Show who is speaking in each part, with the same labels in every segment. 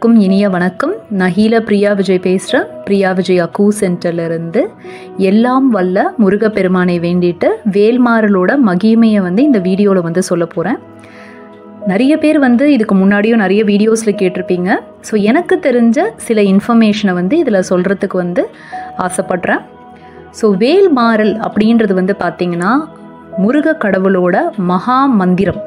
Speaker 1: இனிய வணக்கம். நஹீல பிரியா விஜய் பேசுகிறேன். பிரியா விஜய் அக்கூ சென்டர்லேருந்து. எல்லாம் வல்ல முருகப்பெருமானை வேண்டிட்டு வேல்மாறலோட மகிமையை இந்த வீடியோவில் சொல்ல போகிறேன். நிறைய பேர் இதுக்கு முன்னாடியும் நிறைய வீடியோஸில் கேட்டிருப்பீங்க. ஸோ எனக்கு தெரிஞ்ச சில இன்ஃபர்மேஷனை இதில் சொல்கிறதுக்கு ஆசைப்படுறேன். ஸோ வேல்மாறல் அப்படின்றது பார்த்திங்கன்னா முருக கடவுளோட மகா மந்திரம்.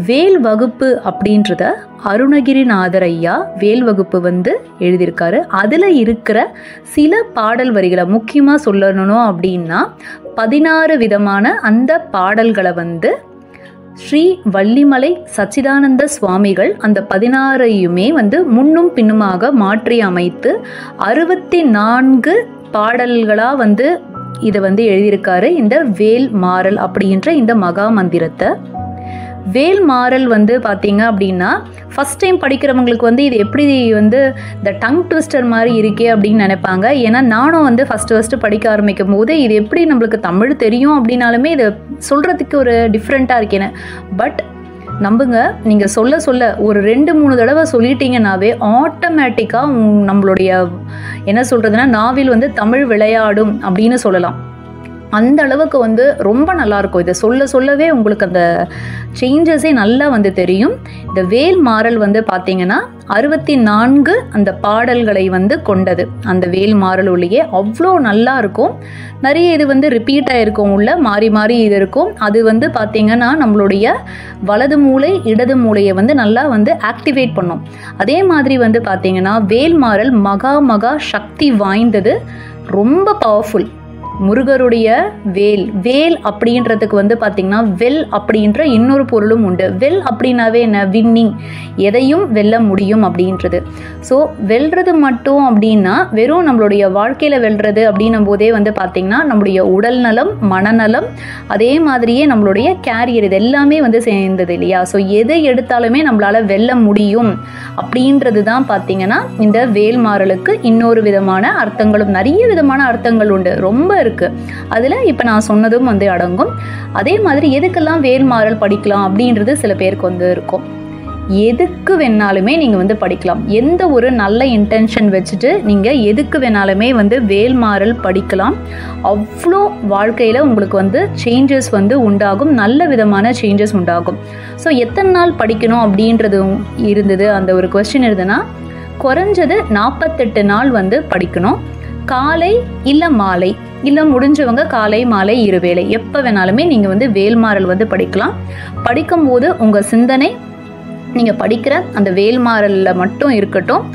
Speaker 1: வேல் வகுப்பு அப்படின்றத அருணகிரிநாதர் ஐயா வேல் வகுப்பு எழுதியிருக்காரு. அதில் இருக்கிற சில பாடல் வரிகளை முக்கியமாக சொல்லணும் அப்படின்னா 16 விதமான அந்த பாடல்களை ஸ்ரீ வள்ளிமலை சச்சிதானந்த சுவாமிகள் அந்த 16ஐயுமே முன்னும் பின்னுமாக மாற்றி அமைத்து 64 பாடல்களாக இதை எழுதியிருக்காரு. இந்த வேல் மாறல் அப்படின்ற இந்த மகா மந்திரத்தை. வேல்மாறல் பார்த்தீங்க அப்படின்னா ஃபஸ்ட் டைம் படிக்கிறவங்களுக்கு இது எப்படி இந்த டங் ட்விஸ்டர் மாதிரி இருக்கே அப்படின்னு நினைப்பாங்க. ஏன்னா நானும் ஃபஸ்ட்டு படிக்க ஆரம்பிக்கும் போது இது எப்படி நம்மளுக்கு தமிழ் தெரியும் அப்படின்னாலுமே இதை சொல்கிறதுக்கு ஒரு டிஃப்ரெண்ட்டாக இருக்கேன்னு. பட் நம்புங்க, நீங்கள் சொல்ல ஒரு 2-3 தடவை சொல்லிட்டீங்கன்னாவே ஆட்டோமேட்டிக்காக நம்மளுடைய என்ன சொல்கிறதுனா நாவில் தமிழ் விளையாடும் அப்படின்னு சொல்லலாம். அந்த அளவுக்கு ரொம்ப நல்லாயிருக்கும். இதை சொல்லவே உங்களுக்கு அந்த சேஞ்சஸே நல்லா தெரியும். இந்த வேல் மாறல் பார்த்தீங்கன்னா 64 அந்த பாடல்களை கொண்டது. அந்த வேல் மாறல் உள்ளே அவ்வளோ நல்லா இருக்கும். நிறைய இது ரிப்பீட் ஆகிருக்கும், உள்ள மாறி மாறி இது இருக்கும். அது பார்த்தீங்கன்னா நம்மளுடைய வலது மூளை இடது மூளையை நல்லா ஆக்டிவேட் பண்ணும். அதே மாதிரி பார்த்தீங்கன்னா வேல் மாறல் மகா சக்தி வாய்ந்தது, ரொம்ப பவர்ஃபுல். முருகருடைய வேல் அப்படின்றதுக்கு பார்த்தீங்கன்னா வெல் அப்படின்ற இன்னொரு பொருளும் உண்டு. வெல் அப்படின்னாவே என்ன, வின்னிங், எதையும் வெல்ல முடியும் அப்படின்றது. ஸோ வெல்றது மட்டும் அப்படின்னா வெறும் நம்மளுடைய வாழ்க்கையில் வெல்றது அப்படின்னும் போதே பார்த்தீங்கன்னா நம்மளுடைய உடல் நலம், மனநலம், அதே மாதிரியே நம்மளுடைய கேரியர், இது எல்லாமே சேர்ந்தது இல்லையா? ஸோ எதை எடுத்தாலுமே நம்மளால் வெல்ல முடியும் அப்படின்றது தான் பார்த்தீங்கன்னா இந்த வேல்மாறலுக்கு இன்னொரு விதமான அர்த்தங்களும், நிறைய விதமான அர்த்தங்கள் உண்டு, ரொம்ப இருக்கு. அதுல இப்ப நான் சொன்னதும் அடங்கும். அதே மாதிரி எதுக்கெல்லாம் வேல்மாறல் படிக்கலாம் அப்படின்றது சில பேருக்கு இருக்கும். எதுக்கு வேணாலுமே நீங்க படிக்கலாம். எந்த ஒரு நல்ல இன்டென்ஷன் வச்சுட்டு நீங்க எதுக்கு வேணாலுமே வேல்மாறல் படிக்கலாம். அவ்வளோ வாழ்க்கையில உங்களுக்கு சேஞ்சஸ் உண்டாகும், நல்ல விதமான சேஞ்சஸ் உண்டாகும். ஸோ எத்தனை நாள் படிக்கணும் அப்படின்றது இருந்தது. அந்த ஒரு கொஸ்டின் இருந்ததுன்னா குறைஞ்சது 48 நாள் படிக்கணும். காலை இல்லை மாலை, இல்லை முடிஞ்சவங்க காலை மாலை இருவேளை எப்போ வேணாலுமே நீங்கள் வேல்மாறல் படிக்கலாம். படிக்கும்போது உங்கள் சிந்தனை நீங்கள் படிக்கிற அந்த வேல்மாறலில் மட்டும் இருக்கட்டும்.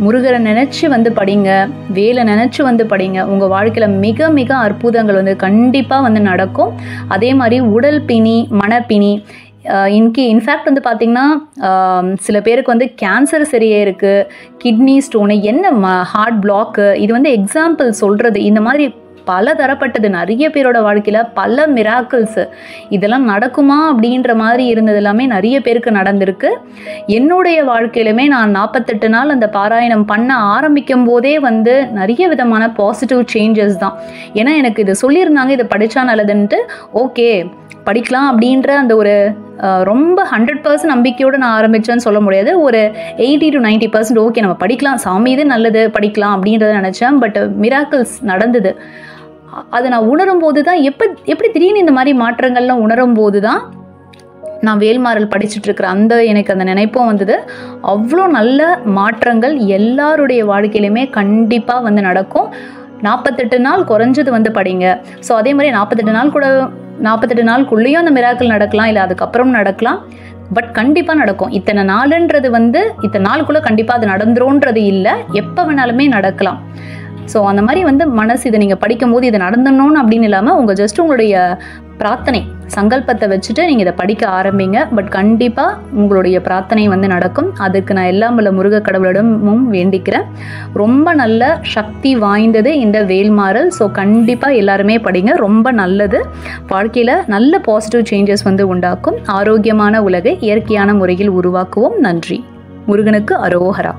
Speaker 1: முருகரை நினச்சி படிங்க, வேலை நினச்சி படிங்க. உங்கள் வாழ்க்கையில் மிக மிக அற்புதங்கள் கண்டிப்பாக நடக்கும். அதே மாதிரி உடல் பிணி, மனப்பிணி, இன்ஃபேக்ட் பார்த்தீங்கன்னா சில பேருக்கு கேன்சர் சரியே இருக்குது, கிட்னி ஸ்டோனு, என்ன ஹார்ட் பிளாக்கு, இது எக்ஸாம்பிள் சொல்கிறது. இந்த மாதிரி பல தரப்பட்டது நிறைய பேரோட வாழ்க்கையில் பல மிராக்கிள்ஸ் இதெல்லாம் நடக்குமா அப்படின்ற மாதிரி இருந்தது எல்லாமே நிறைய பேருக்கு நடந்திருக்கு. என்னுடைய வாழ்க்கையிலுமே நான் 48 நாள் அந்த பாராயணம் பண்ண ஆரம்பிக்கும் போதே நிறைய விதமான பாசிட்டிவ் சேஞ்சஸ் தான். ஏன்னா எனக்கு இது சொல்லியிருந்தாங்க, இதை படித்தா நல்லதுன்ட்டு, ஓகே படிக்கலாம் அப்படின்ற அந்த ஒரு ரொம்ப 100% நம்பிக்கையோடு நான் ஆரம்பித்தேன்னு சொல்ல முடியாது. ஒரு 80 to 90% ஓகே நம்ம படிக்கலாம், சாமி இது நல்லது படிக்கலாம் அப்படின்றத நினச்சேன். பட் மிராக்கிள்ஸ் நடந்தது. அதை நான் உணரும் போது தான் எப்படி திடீர்னு இந்த மாதிரி மாற்றங்கள்லாம் உணரும் போது தான் நான் வேல்மாறல் படிச்சுட்ருக்கிறேன். எனக்கு அந்த நினைப்பும் அவ்வளோ நல்ல மாற்றங்கள் எல்லாருடைய வாழ்க்கையிலுமே கண்டிப்பாக நடக்கும். 48 நாள் குறைஞ்சது படிங்க. ஸோ அதே மாதிரி 48 நாளுக்குள்ளேயும் அந்த மிராக்கிள் நடக்கலாம், இல்லை அதுக்கப்புறம் நடக்கலாம். பட் கண்டிப்பாக நடக்கும். இத்தனை நாளுன்றது இத்தனை நாளுக்குள்ளே கண்டிப்பாக அது நடந்துரும்ன்றது இல்லை, எப்போ வேணாலுமே நடக்கலாம். ஸோ அந்த மாதிரி மனசு இதை நீங்கள் படிக்கும்போது இது நடந்தணும்னு அப்படின்னு இல்லாமல் உங்களுடைய பிரார்த்தனை சங்கல்பத்தை வச்சுட்டு நீங்கள் இதை படிக்க ஆரம்பிங்க. பட் கண்டிப்பாக உங்களுடைய பிரார்த்தனை நடக்கும். அதுக்கு நான் எல்லாம் வல்ல முருக கடவுளிடமும் வேண்டிக்கிறேன். ரொம்ப நல்ல சக்தி வாய்ந்தது இந்த வேல்மாறல். ஸோ கண்டிப்பாக எல்லாருமே படிங்க, ரொம்ப நல்லது. வாழ்க்கையில் நல்ல பாசிட்டிவ் சேஞ்சஸ் உண்டாக்கும். ஆரோக்கியமான உலகை இயற்கையான முறையில் உருவாக்குவோம். நன்றி. முருகனுக்கு அரோகரா.